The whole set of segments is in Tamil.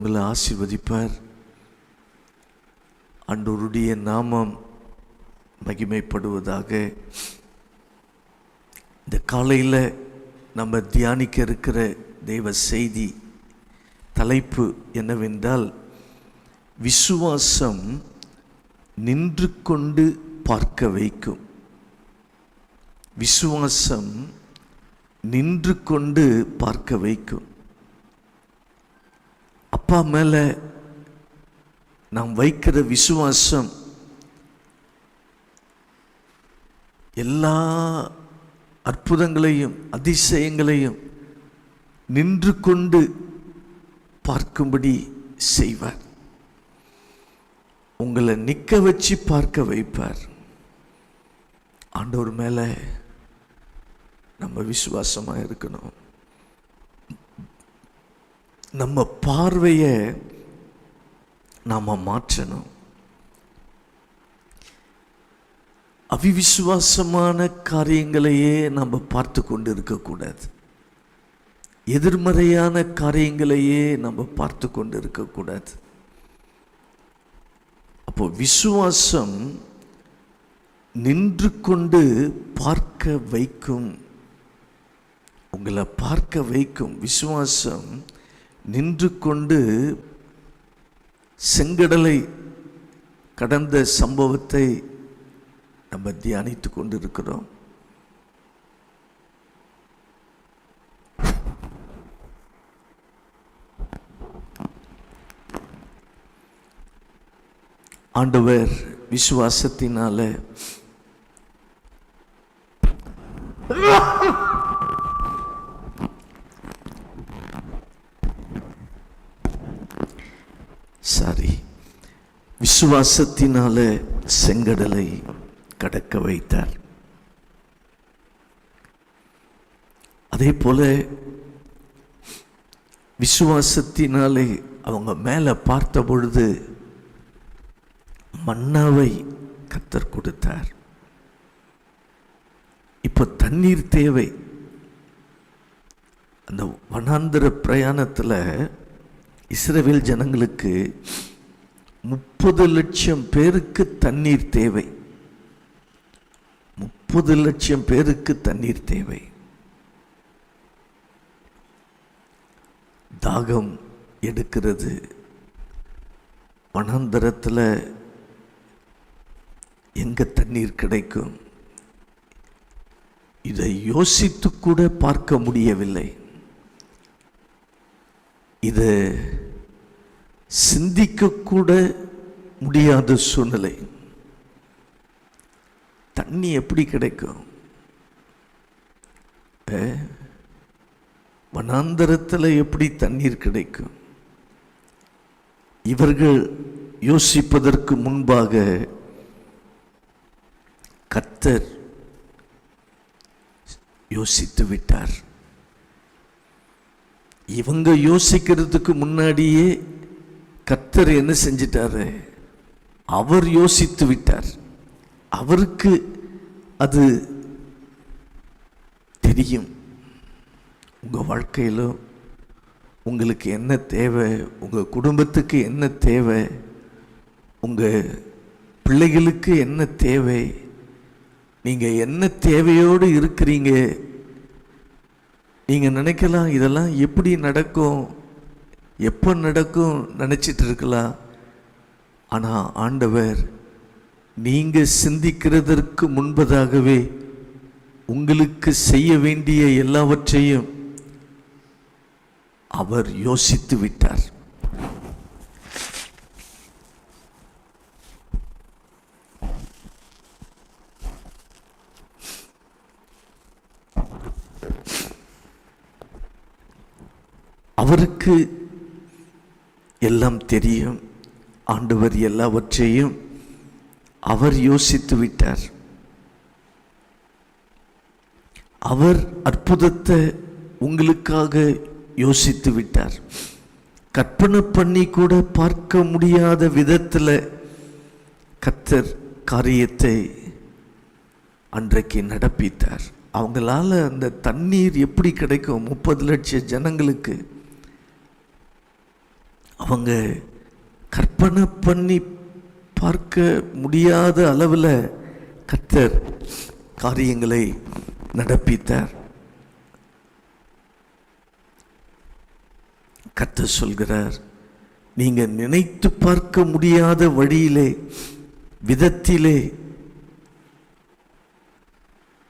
உங்களை ஆசீர்வதிப்பார். ஆண்டவருடைய நாமம் மகிமைப்படுவதாக. இந்த காலையில் நம்ம தியானிக்க இருக்கிற தெய்வ செய்தி தலைப்பு என்னவென்றால், விசுவாசம் நின்று கொண்டு பார்க்க வைக்கும். விசுவாசம் நின்று கொண்டு பார்க்க வைக்கும். அப்பா மேலே நாம் வைக்கிற விசுவாசம் எல்லா அற்புதங்களையும் அதிசயங்களையும் நின்று கொண்டு பார்க்கும்படி செய்வார். உங்களை நிற்க வச்சு பார்க்க வைப்பார். ஆண்டவர் மேலே நம்ம விசுவாசமாக இருக்கணும். நம்ம பார்வையை நாம் மாற்றணும். அவிவிசுவாசமான காரியங்களையே நாம் பார்த்து கொண்டு இருக்கக்கூடாது. எதிர்மறையான காரியங்களையே நம்ம பார்த்து கொண்டு இருக்கக்கூடாது. அப்போ விசுவாசம் நின்று கொண்டு பார்க்க வைக்கும். உங்களை பார்க்க வைக்கும். விசுவாசம் நின்று கொண்டு செங்கடலை கடந்த சம்பவத்தை நம்ம தியானித்து கொண்டு இருக்கிறோம். ஆண்டவர் விசுவாசத்தினால விசுவாசத்தினால செங்கடலை கடக்க வைத்தார். அதே போல விசுவாசத்தினாலே அவங்க மேலே பார்த்த பொழுது மன்னாவை கர்த்தர் கொடுத்தார். இப்போ தண்ணீர் தேவை. அந்த வனாந்தர பிரயாணத்தில் இஸ்ரவேல் ஜனங்களுக்கு 30 லட்சம் பேருக்கு தண்ணீர் தேவை. 30 லட்சம் பேருக்கு தண்ணீர் தேவை. தாகம் எடுக்கிறது. வனாந்தரத்தில் எங்க தண்ணீர் கிடைக்கும்? இதை யோசித்து கூட பார்க்க முடியவில்லை. இதை சிந்திக்கக்கூட முடியாத சூழ்நிலை. தண்ணி எப்படி கிடைக்கும்? வனாந்தரத்தில் எப்படி தண்ணீர் கிடைக்கும்? இவர்கள் யோசிப்பதற்கு முன்பாக கர்த்தர் யோசித்து விட்டார். இவங்க யோசிக்கிறதுக்கு முன்னாடியே கர்த்தர் என்ன செஞ்சிட்டாரு? அவர் யோசித்து விட்டார். அவருக்கு அது தெரியும். உங்கள் வாழ்க்கையிலும் உங்களுக்கு என்ன தேவை, உங்கள் குடும்பத்துக்கு என்ன தேவை, உங்கள் பிள்ளைகளுக்கு என்ன தேவை, நீங்கள் என்ன தேவையோடு இருக்கிறீங்க. நீங்கள் நினைக்கலாம் இதெல்லாம் எப்படி நடக்கும், எப்போ நடக்கும் நினச்சிட்டு இருக்கலாம். ஆனால் ஆண்டவர் நீங்கள் சிந்திக்கிறதற்கு முன்பதாகவே உங்களுக்கு செய்ய வேண்டிய எல்லாவற்றையும் அவர் யோசித்து விட்டார். அவருக்கு எல்லாம் தெரியும். ஆண்டவர் எல்லாவற்றையும் அவர் யோசித்து விட்டார். அவர் அற்புதத்தை உங்களுக்காக யோசித்து விட்டார். கற்பனை பண்ணி கூட பார்க்க முடியாத விதத்தில் கர்த்தர் காரியத்தை அன்றைக்கு நடப்பித்தார். அவங்களால அந்த தண்ணீர் எப்படி கிடைக்கும்? 30 லட்சம் ஜனங்களுக்கு அவங்க கற்பனை பண்ணி பார்க்க முடியாத அளவில் கர்த்தர் காரியங்களை நடப்பித்தார். கர்த்தர் சொல்கிறார், நீங்க நினைத்து பார்க்க முடியாத வழியிலே, விதத்திலே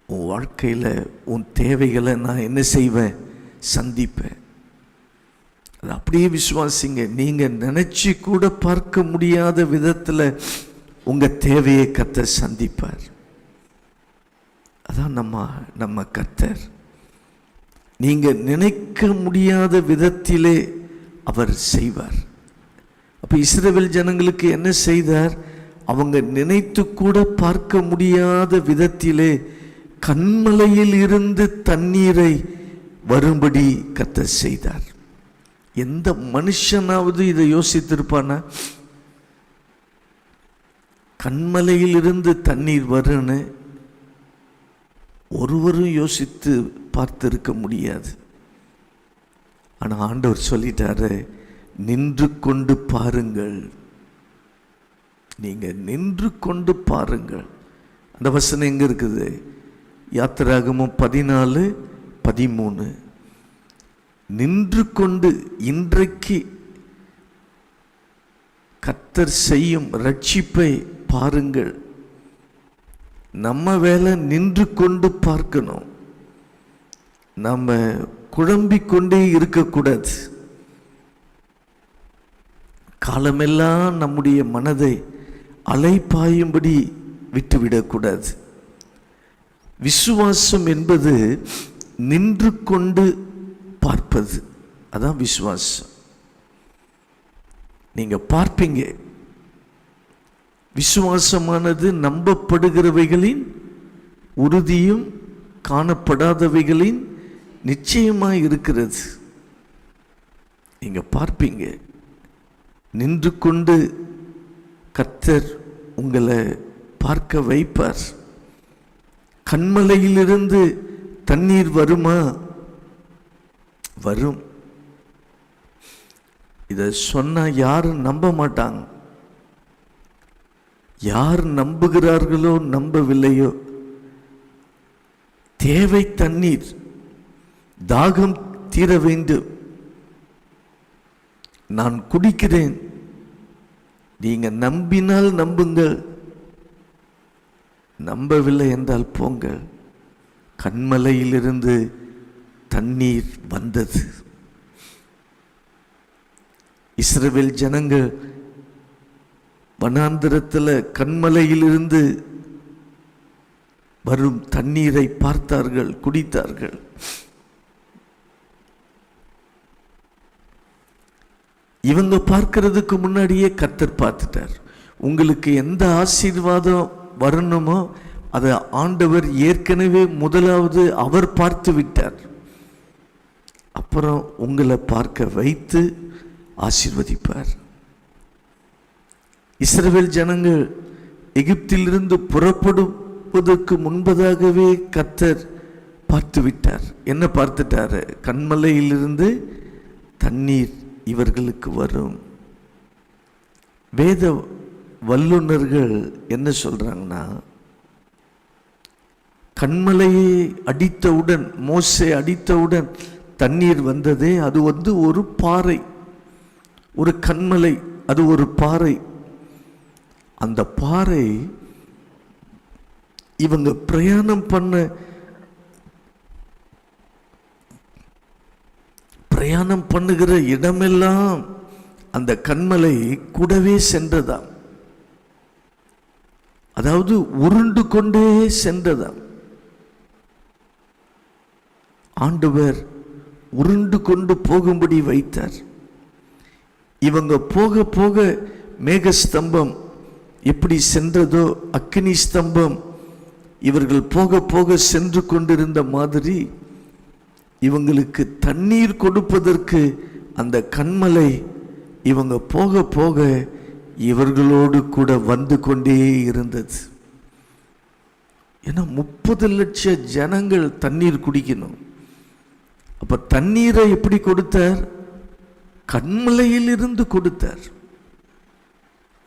உன் வாழ்க்கையில் உன் தேவைகளை நான் என்ன செய்வேன்? சந்திப்பேன். அது அப்படியே விசுவாசிங்க. நீங்க நினைச்சு கூட பார்க்க முடியாத விதத்தில் உங்க தேவையை கர்த்தர் சந்திப்பார். அதான் நம்ம கர்த்தர். நீங்க நினைக்க முடியாத விதத்திலே அவர் செய்வார். அப்ப இஸ்ரவேல் ஜனங்களுக்கு என்ன செய்தார்? அவங்க நினைத்து கூட பார்க்க முடியாத விதத்திலே கன்மலையில் இருந்து தண்ணீரை வரும்படி கர்த்தர் செய்தார். எந்த மனுஷனாவது இதை யோசித்திருப்பானா? கன்மலையில் இருந்து தண்ணீர் வருன்னு ஒருவரும் யோசித்து பார்த்திருக்க முடியாது. ஆனால் ஆண்டவர் சொல்லிட்டாரு, நின்று கொண்டு பாருங்கள். நீங்க நின்று கொண்டு பாருங்கள். அந்த வசனம் எங்க இருக்குது? யாத்திராகமம் 14:13. நின்று கொண்டு இன்றைக்கு கர்த்தர் செய்யும் ரட்சிப்பை பாருங்கள். நம்ம வேலை நின்று கொண்டு பார்க்கணும். நம்ம குழம்பிக் கொண்டே இருக்கக்கூடாது. காலமெல்லாம் நம்முடைய மனதை அலைபாயும்படி விட்டுவிடக்கூடாது. விசுவாசம் என்பது நின்று கொண்டு பார்ப்பது. அதான் விசுவாசம். நீங்க பார்ப்பீங்க. விசுவாசமானது நம்பப்படுகிறவைகளின் உறுதியும் காணப்படாதவைகளின் நிச்சயமாய் இருக்கிறது. நீங்க பார்ப்பீங்க. நின்று கொண்டு கர்த்தர் உங்களை பார்க்க வைப்பார். கன்மலையிலிருந்து தண்ணீர் வருமா? வரும். இதை சொன்னா யாரும் நம்ப மாட்டாங்க. யார் நம்புகிறார்களோ நம்பவில்லையோ, தேவை தண்ணீர், தாகம் தீர வேண்டும். நான் குடிக்கிறேன். நீங்க நம்பினால் நம்புங்கள், நம்பவில்லை என்றால் போங்கள். கன்மலையிலிருந்து தண்ணீர் வந்தது. இஸ்ரவேல் ஜனங்கள் வனாந்திரத்தில் கன்மலையிலிருந்து வரும் தண்ணீரை பார்த்தார்கள், குடித்தார்கள். இவங்க பார்க்கிறதுக்கு முன்னாடியே கர்த்தர் பார்த்துட்டார். உங்களுக்கு எந்த ஆசீர்வாதம் வரணுமோ அதை ஆண்டவர் ஏற்கனவே முதலாவது அவர் பார்த்து விட்டார். அப்புறம் உங்களை பார்க்க வைத்து ஆசீர்வதிப்பார். இஸ்ரவேல் ஜனங்கள் எகிப்திலிருந்து புறப்படுவதற்கு முன்பதாகவே கர்த்தர் பார்த்து விட்டார். என்ன பார்த்துட்டாரு? கன்மலையிலிருந்து தண்ணீர் இவர்களுக்கு வரும். வேத வல்லுநர்கள் என்ன சொல்றாங்கன்னா, கன்மலையை அடித்தவுடன், மோசே அடித்தவுடன் தண்ணீர் வந்ததே, அது ஒரு பாறை, ஒரு கன்மலை, அது ஒரு பாறை. அந்த பாறை இவங்க பிரயாணம் பண்ணுகிற இடமெல்லாம் அந்த கன்மலை கூடவே சென்றதாம். அதாவது உருண்டு கொண்டே சென்றதாம். ஆண்டவர் உருண்டு கொண்டு போகும்படி வைத்தார். இவங்க போக போக மேகஸ்தம்பம் எப்படி சென்றதோ, அக்கினி ஸ்தம்பம் இவர்கள் போக போக சென்று கொண்டிருந்த மாதிரி இவங்களுக்கு தண்ணீர் கொடுப்பதற்கு அந்த கன்மலை இவங்க போக போக இவர்களோடு கூட வந்து கொண்டே இருந்தது. ஏன்னா 30 லட்சம் ஜனங்கள் தண்ணீர் குடிக்கணும். அப்ப தண்ணீரை எப்படி கொடுத்தார்? கண்மலையில் இருந்து கொடுத்தார்.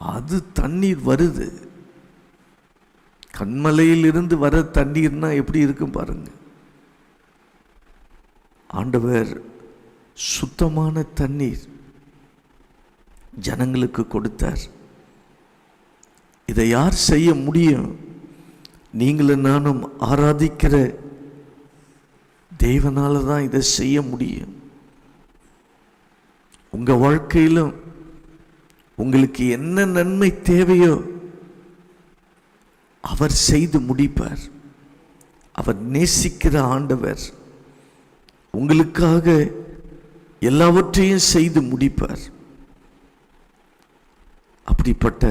அது தண்ணீர் வருது. கண்மலையில் இருந்து வர தண்ணீர்னா எப்படி இருக்கும் பாருங்க. ஆண்டவர் சுத்தமான தண்ணீர் ஜனங்களுக்கு கொடுத்தார். இதை யார் செய்ய முடியும்? நீங்களும் நானும் ஆராதிக்கிற தேவனால தான் இதை செய்ய முடியும். உங்க வாழ்க்கையிலும் உங்களுக்கு என்ன நன்மை தேவையோ அவர் செய்து முடிப்பார். அவர் நேசிக்கிற ஆண்டவர் உங்களுக்காக எல்லாவற்றையும் செய்து முடிப்பார். அப்படிப்பட்ட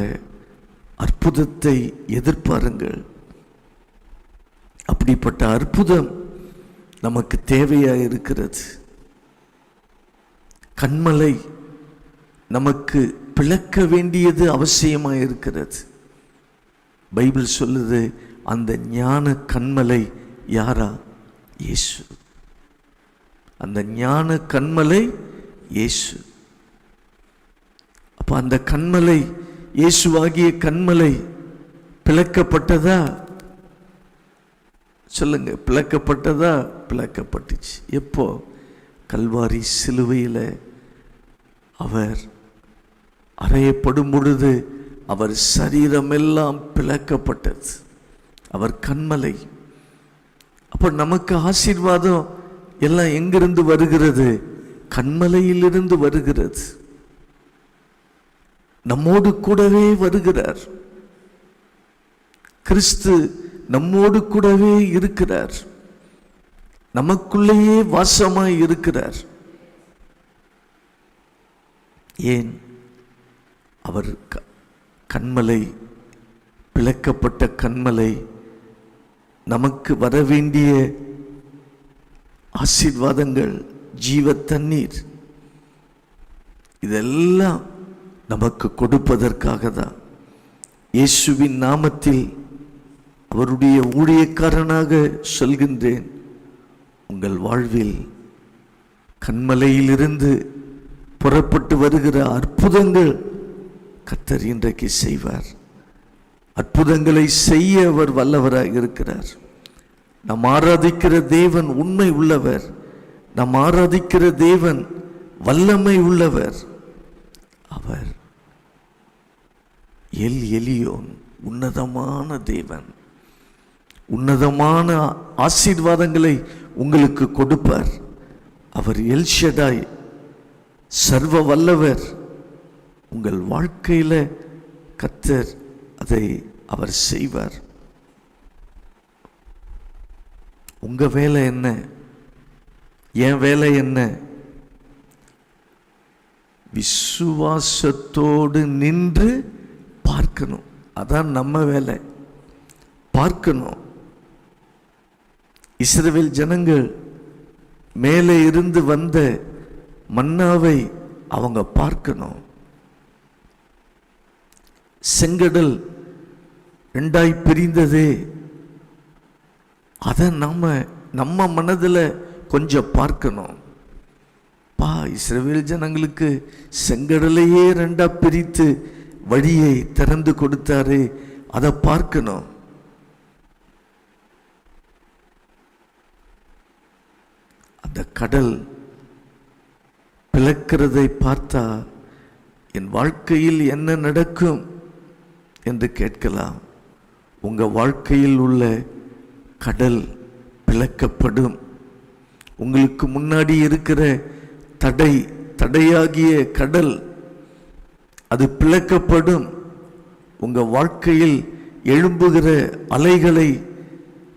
அற்புதத்தை எதிர்பாருங்கள். அப்படிப்பட்ட அற்புதம் நமக்கு தேவையா இருக்கிறது. கண்மலை நமக்கு பிளக்க வேண்டியது அவசியமாக இருக்கிறது. பைபிள் சொல்லுது, அந்த ஞான கண்மலை யாரா? இயேசு. அந்த ஞான கண்மலை இயேசு. அப்ப அந்த கண்மலை, இயேசுவாகிய கண்மலை பிளக்கப்பட்டதா? சொல்லுங்க, பிளக்கப்பட்டதா? பிளக்கப்பட்டுச்சு. எப்போ? கல்வாரி சிலுவையில் அவர் அறையப்படும் பொழுது அவர் சரீரமெல்லாம் பிளக்கப்பட்டது. அவர் கண்மலை. அப்போ நமக்கு ஆசீர்வாதம் எல்லாம் எங்கிருந்து வருகிறது? கண்மலையிலிருந்து வருகிறது. நம்மோடு கூடவே வருகிறார். கிறிஸ்து நம்மோடு கூடவே இருக்கிறார். நமக்குள்ளேயே வாசமாய் இருக்கிறார். ஏன்? அவர் கண்மலை, பிளக்கப்பட்ட கண்மலை, நமக்கு வரவேண்டிய ஆசீர்வாதங்கள், ஜீவ தண்ணீர், இதெல்லாம் நமக்கு கொடுப்பதற்காக தான். இயேசுவின் நாமத்தில் அவருடைய ஊழியக்காரனாக சொல்கின்றேன், உங்கள் வாழ்வில் கண்மலையிலிருந்து புறப்பட்டு வருகிற அற்புதங்கள் கர்த்தர் இன்றைக்கு செய்வார். அற்புதங்களை செய்ய அவர் வல்லவராக இருக்கிறார். நாம் ஆராதிக்கிற தேவன் உண்மை உள்ளவர். நாம் ஆராதிக்கிற தேவன் வல்லமை உள்ளவர். அவர் எல் எலியோன், உன்னதமான தேவன். உன்னதமான ஆசீர்வாதங்களை உங்களுக்கு கொடுப்பார். அவர் எல் ஷடாய், சர்வ வல்லவர். உங்கள் வாழ்க்கையில் கர்த்தர் அதை அவர் செய்வார். உங்க வேலை என்ன? என் வேலை என்ன? விசுவாசத்தோடு நின்று பார்க்கணும். அதான் நம்ம வேலை. பார்க்கணும். இஸ்ரவேல் ஜனங்கள் மேலே இருந்து வந்த மன்னாவை அவங்க பார்க்கணும். செங்கடல் ரெண்டாய் பிரிந்ததே, அதை நம்ம மனதில் கொஞ்சம் பார்க்கணும். இஸ்ரவேல் ஜனங்களுக்கு செங்கடலையே ரெண்டா பிரித்து வழியை திறந்து கொடுத்தாரு, அதை பார்க்கணும். அந்த கடல் பிளக்கிறதை பார்த்தா என் வாழ்க்கையில் என்ன நடக்கும் என்று கேட்கலாம். உங்க வாழ்க்கையில் உள்ள கடல் பிளக்கப்படும். உங்களுக்கு முன்னாடி இருக்கிற தடையாகிய கடல் அது பிளக்கப்படும். உங்க வாழ்க்கையில் எழும்புகிற அலைகளை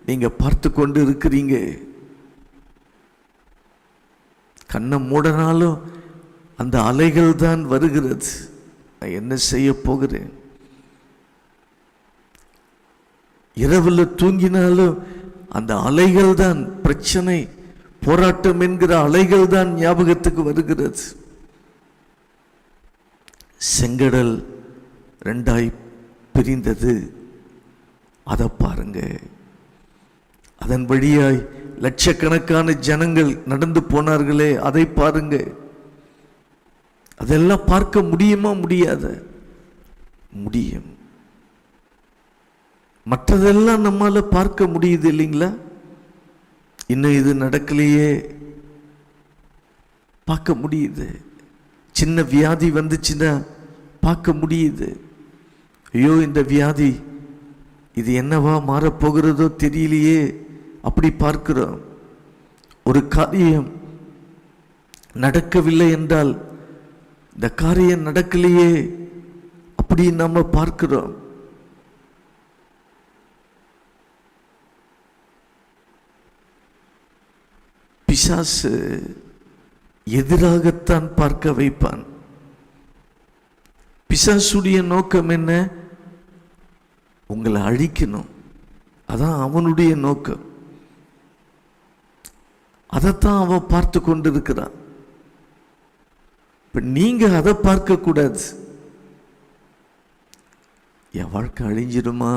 நீங்க பார்த்து கொண்டு இருக்கிறீங்க. கண்ணை மூடனாலும் அந்த அலைகள் தான் வருகிறது. நான் என்ன செய்ய போகிறேன்? இரவுல தூங்கினாலும் அந்த அலைகள் தான் பிரச்சனை, போராட்டம் என்கிற அலைகள் தான் ஞாபகத்துக்கு வருகிறது. செங்கடல் ரெண்டாய் பிரிந்தது, அதை பாருங்க. அதன் வழியாய் லட்சக்கணக்கான ஜனங்கள் நடந்து போனார்களே, அதை பாருங்க. அதெல்லாம் பார்க்க முடியுமா? முடியாத? முடியும். மற்றதெல்லாம் நம்மால பார்க்க முடியுது இல்லைங்களா? இன்னும் இது நடக்கலையே, பார்க்க முடியுது. சின்ன வியாதி வந்துச்சுன்னா பார்க்க முடியுது. ஐயோ இந்த வியாதி இது என்னவா மாறப்போகிறதோ தெரியலையே, அப்படி பார்க்கிறோம். ஒரு காரியம் நடக்கவில்லை என்றால் இந்த காரியம் நடக்கலையே, அப்படி நம்ம பார்க்கிறோம். பிசாசு எதிராகத்தான் பார்க்க வைப்பான். பிசாசுடைய நோக்கம் என்ன? உங்களை அழிக்கணும். அதான் அவனுடைய நோக்கம். அதைத்தான் அவன் பார்த்து கொண்டிருக்கிறான். இப்ப நீங்க அதை பார்க்க கூடாது. என் வாழ்க்கை அழிஞ்சிருமா,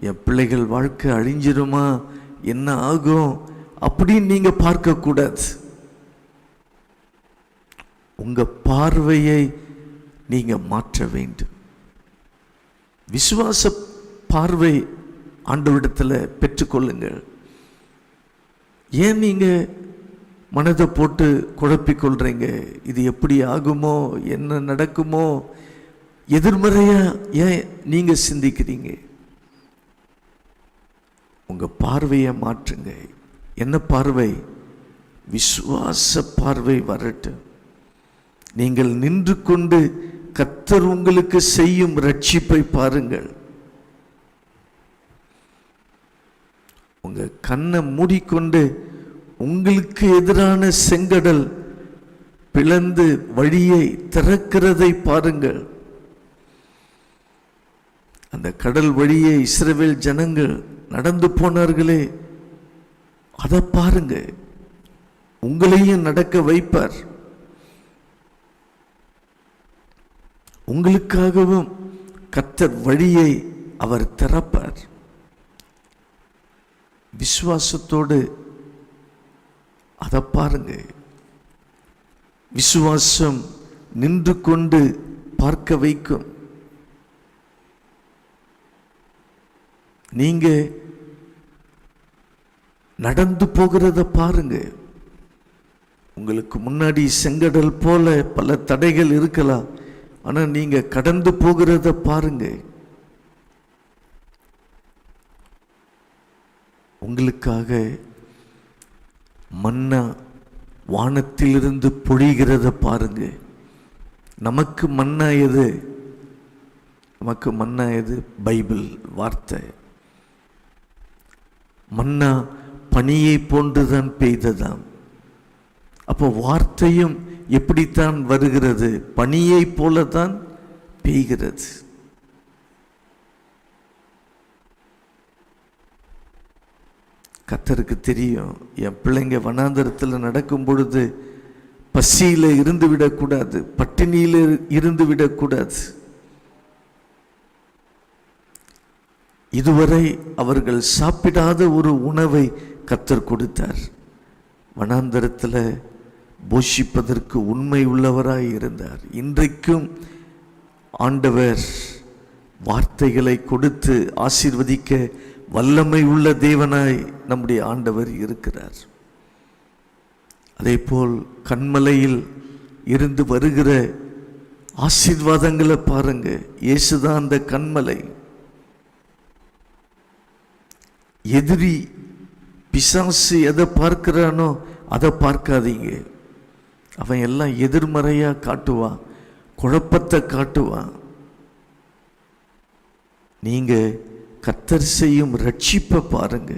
என் பிள்ளைகள் வாழ்க்கை அழிஞ்சிருமா, என்ன ஆகும் அப்படின்னு நீங்க பார்க்க கூடாது. உங்க பார்வையை நீங்க மாற்ற வேண்டும். விசுவாச பார்வை ஆண்டவரிடத்துல பெற்றுக்கொள்ளுங்கள். ஏன் நீங்க மனதை போட்டு குழப்பிக்கொள்றீங்க? இது எப்படி ஆகுமோ, என்ன நடக்குமோ, எதிர்மறையா ஏன் நீங்க சிந்திக்கிறீங்க? உங்க பார்வையை மாற்றுங்க. என்ன பார்வை? விசுவாச பார்வை வரட்டும். நீங்கள் நின்று கொண்டு கர்த்தர் உங்களுக்கு செய்யும் ரட்சிப்பை பாருங்கள். உங்க கண்ணை மூடிக்கொண்டு உங்களுக்கு எதிரான செங்கடல் பிளந்து வழியை திறக்கிறதை பாருங்கள். அந்த கடல் வழியே இஸ்ரவேல் ஜனங்கள் நடந்து போனார்களே, அதை பாருங்க. உங்களையும் நடக்க வைப்பார். உங்களுக்காகவும் கர்த்தர் வழியை அவர் திறப்பார். விசுவாசத்தோடு அதை பாருங்க. விசுவாசம் நின்று கொண்டு பார்க்க வைக்கும். நீங்க நடந்து போகிறத பாருங்க. உங்களுக்கு முன்னாடி செங்கடல் போல பல தடைகள் இருக்கலாம். ஆனா நீங்க கடந்து போகிறத பாருங்க. உங்களுக்காக மன்னா வானத்திலிருந்து பொழிகிறத பாருங்க. நமக்கு மன்னா எது? நமக்கு மன்னா எது? பைபிள் வார்த்தை. மன்னா பனியை போன்றுதான் பெய்ததாம். அப்போ வார்த்தையும் எப்படித்தான் வருகிறது? பனியை போலதான் பெய்கிறது. கர்த்தருக்கு தெரியும், என் பிள்ளைங்க வனாந்தரத்தில் நடக்கும் பொழுது பசியில இருந்து விடக்கூடாது, பட்டினியில இருந்து விடக்கூடாது. இதுவரை அவர்கள் சாப்பிடாத ஒரு உணவை கர்த்தர் கொடுத்தார். வனாந்தரத்தில் போஷிப்பதற்கு உண்மை உள்ளவராய் இருந்தார். இன்றைக்கும் ஆண்டவர் வார்த்தைகளை கொடுத்து ஆசீர்வதிக்க வல்லமை உள்ள தேவனாய் நம்முடைய ஆண்டவர் இருக்கிறார். அதேபோல் கன்மலையில் இருந்து வருகிற ஆசீர்வாதங்களை பாருங்க. இயேசுதான் அந்த கன்மலை. எதிரி பிசாசு எதை பார்க்கிறானோ அதை பார்க்காதீங்க. அவன் எல்லாம் எதிர்மறையா காட்டுவான், குழப்பத்தை காட்டுவான். நீங்க கர்த்தர் செய்யும் ரட்சிப்பை பாருங்க.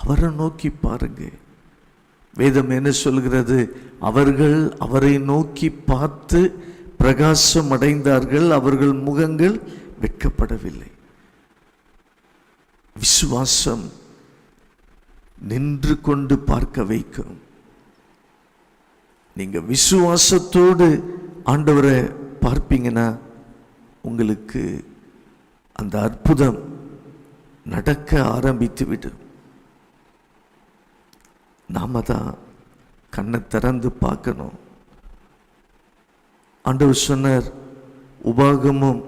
அவரை நோக்கி பாருங்க. வேதம் என்ன சொல்கிறது? அவர்கள் அவரை நோக்கி பார்த்து பிரகாசம் அடைந்தார்கள், அவர்கள் முகங்கள் வெட்கப்படவில்லை. விசுவாசம் நின்று கொண்டு பார்க்க வைக்கும். நீங்க விசுவாசத்தோடு ஆண்டவரை பார்ப்பீங்கன்னா உங்களுக்கு அந்த அற்புதம் நடக்க ஆரம்பித்து விடும். நாம தான் கண்ணை திறந்து பார்க்கணும். ஆண்டவர் சொன்னார், உபாகமம்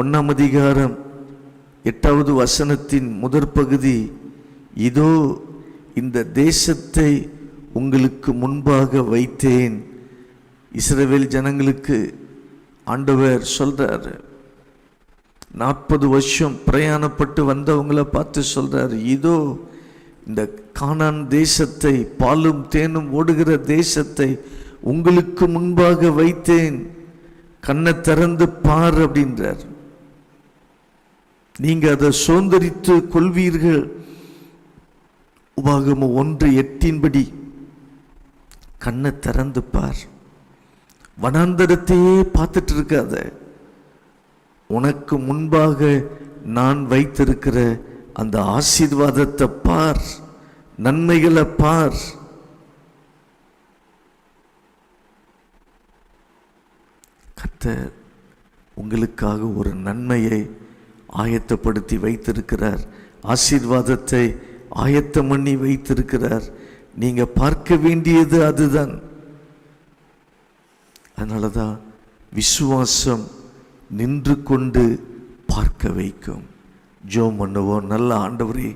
1ஆம் அதிகாரம் 8வது வசனத்தின் முதற் பகுதி, இதோ இந்த தேசத்தை உங்களுக்கு முன்பாக வைத்தேன். இஸ்ரவேல் ஜனங்களுக்கு ஆண்டவர் சொல்றாரு, 40 வருஷம் பிரயாணப்பட்டு வந்தவங்களை பார்த்து சொல்றாரு, இதோ இந்த கானான் தேசத்தை, பாலும் தேனும் ஓடுகிற தேசத்தை உங்களுக்கு முன்பாக வைத்தேன், கண்ணை திறந்து பார் அப்படின்றார். நீங்க அதை சுதந்தரித்து கொள்வீர்கள். உபாகமம் 1:8 கண்ணை திறந்து பார். வனாந்தரத்தையே பார்த்துட்டு இருக்காத, உனக்கு முன்பாக நான் வைத்திருக்கிற அந்த ஆசீர்வாதத்தை பார், நன்மைகளை பார். கர்த்தர் உங்களுக்காக ஒரு நன்மையை ஆயத்தப்படுத்தி வைத்திருக்கிறார், ஆசீர்வாதத்தை ஆயத்தம் பண்ணி வைத்திருக்கிறார். நீங்க பார்க்க வேண்டியது அதுதான். அதனாலதான் விசுவாசம் நின்று கொண்டு பார்க்க வைக்கும். ஜெபம் பண்ணுவோம். நல்ல ஆண்டவரே,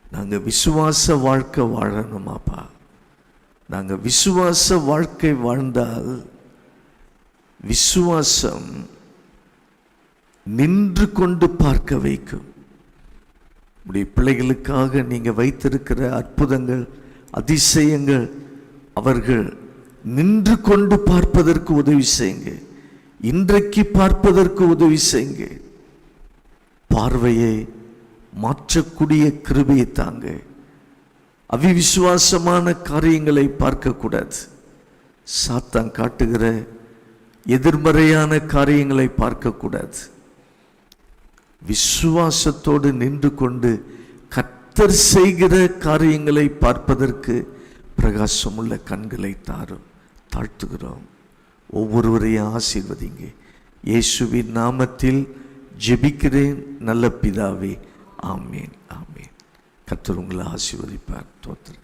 நாங்கள் விசுவாச வாழ்க்கை வாழணுமாப்பா. நாங்கள் விசுவாச வாழ்க்கை வாழ்ந்தால் விசுவாசம் நின்று கொண்டு பார்க்க வைக்கும். உடைய பிள்ளைகளுக்காக நீங்கள் வைத்திருக்கிற அற்புதங்கள், அதிசயங்கள் அவர்கள் நின்று கொண்டு பார்ப்பதற்கு உதவி செய்யுங்க. இன்றைக்கு பார்ப்பதற்கு உதவி செய்யுங்க. பார்வையை மாற்றக்கூடிய கிருபையை தாங்க. அவிவிசுவாசமான காரியங்களை பார்க்கக்கூடாது. சாத்தான் காட்டுகிற எதிர்மறையான காரியங்களை பார்க்கக்கூடாது. விசுவாசத்தோடு நின்று கொண்டு கர்த்தர் செய்கிற காரியங்களை பார்ப்பதற்கு பிரகாசமுள்ள கண்களை தாரும். தாழ்த்துகிறோம். ஒவ்வொருவரையும் ஆசீர்வதிங்க. இயேசுவின் நாமத்தில் ஜெபிக்கிறேன் நல்ல பிதாவே, ஆமேன், ஆமேன். கர்த்தர் உங்களை ஆசீர்வதிப்பார். தோத்திரம்.